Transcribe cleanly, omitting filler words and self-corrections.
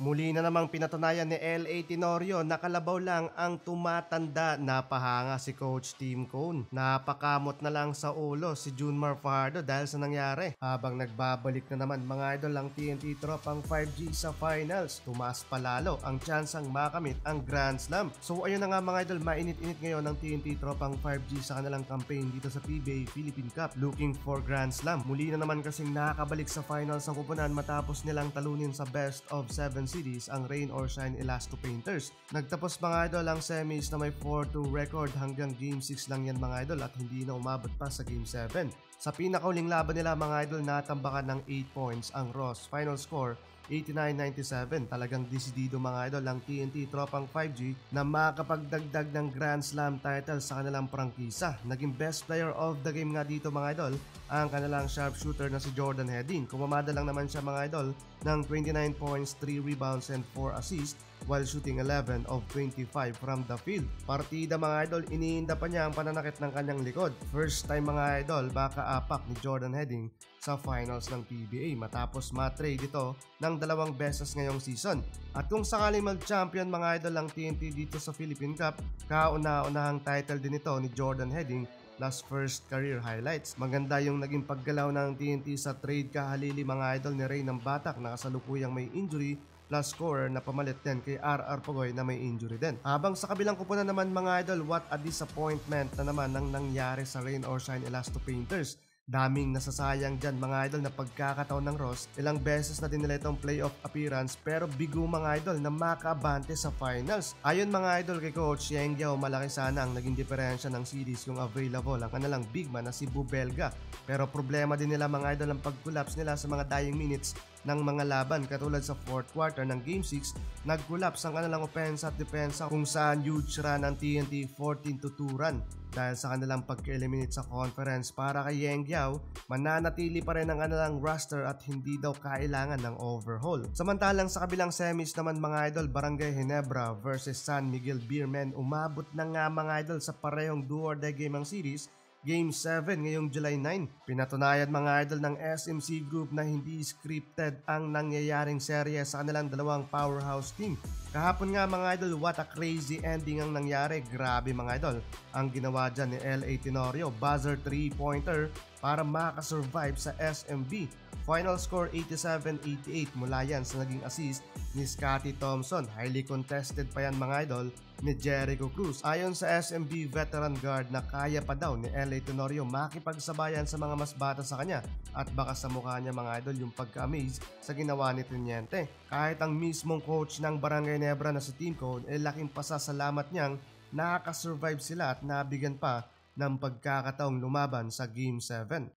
Muli na namang pinatunayan ni LA Tenorio na kalabaw lang ang tumatanda na pahanga si Coach Tim Cone. Napakamot na lang sa ulo si Junmar Fajardo dahil sa nangyari. Habang nagbabalik na naman mga idol ang TNT tropang 5G sa finals, tumaas palalo ang tsansang makamit ang Grand Slam. So ayun na nga mga idol, mainit-init ngayon ang TNT tropang 5G sa kanilang campaign dito sa PBA Philippine Cup looking for Grand Slam. Muli na naman kasing nakakabalik sa finals ang kupunan matapos nilang talunin sa best of 7 series ang Rain or Shine Elasto Painters. Nagtapos mga idol ang semis na may 4-2 record hanggang Game 6 lang yan mga idol at hindi na umabot pa sa Game 7. Sa pinakauling laban nila mga idol natambakan ng 8 points ang Ross. Final score 89-97. Talagang desidido mga idol ang TNT tropang 5G na makapagdagdag ng Grand Slam title sa kanilang prangkisa. Naging best player of the game nga dito mga idol ang kanilang sharpshooter na si Jordan Hedin. Kumamada lang naman siya mga idol ng 29 points, 3 rebounds and 4 assists while shooting 11 of 25 from the field. Partida mga idol, iniinda pa niya ang pananakit ng kanyang likod. First time mga idol, baka apak ni Jordan Hedin sa finals ng PBA matapos matrade ito ng 2 beses ngayong season. At kung sakaling mag-champion mga idol ang TNT dito sa Philippine Cup, kauna-unahang title din ito ni Jordan Hedin plus first career highlights. Maganda yung naging paggalaw ng TNT sa trade kahalili mga idol ni Ray ng Batak na kasalukuyang may injury plus scorer na pamalit din kay RR Pogoy na may injury din. Habang sa kabilang kupunan naman mga idol, what a disappointment na naman ang nangyari sa Rain or Shine Elasto Painters. Daming nasasayang dyan mga idol na pagkakataon ng Ross. Ilang beses na din nila itong playoff appearance pero bigo mga idol na makaabante sa finals. Ayon mga idol kay Coach Yeng Yao, malaki sana ang naging diferensya ng series kung available ang kanilang big man na si Bubelga. Pero problema din nila mga idol ang pag-collapse nila sa mga dying minutes ng mga laban katulad sa 4th quarter ng Game 6, nag-collapse ang kanilang opensa at depensa kung saan huge run ng TNT 14-2 run. Dahil sa kanilang pagka-eliminate sa conference para kay Yeng Yao, mananatili pa rin ang kanilang roster at hindi daw kailangan ng overhaul. Samantalang sa kabilang semis naman mga idol, Barangay Ginebra versus San Miguel Beermen, umabot na nga mga idol sa parehong do-or-die game ang series. Game 7 ngayong July 9. Pinatunayan mga idol ng SMC Group na hindi scripted ang nangyayaring serye sa kanilang dalawang powerhouse team. Kahapon nga mga idol, what a crazy ending ang nangyari. Grabe mga idol ang ginawa dyan ni LA Tenorio. Buzzer 3-pointer para makasurvive sa SMB. Final score 87-88 mula yan sa naging assist ni Scottie Thompson. Highly contested pa yan mga idol ni Jericho Cruz. Ayon sa SMB veteran guard na kaya pa daw ni LA Tenorio makipagsabayan sa mga mas bata sa kanya at baka sa mukha niya mga idol yung pagka-amaze sa ginawa ni Teniente. Kahit ang mismong coach ng Barangay Ginebra na si Tim Cone laking pasasalamat niyang nakaka-survive sila at nabigyan pa ng pagkakataong lumaban sa Game 7.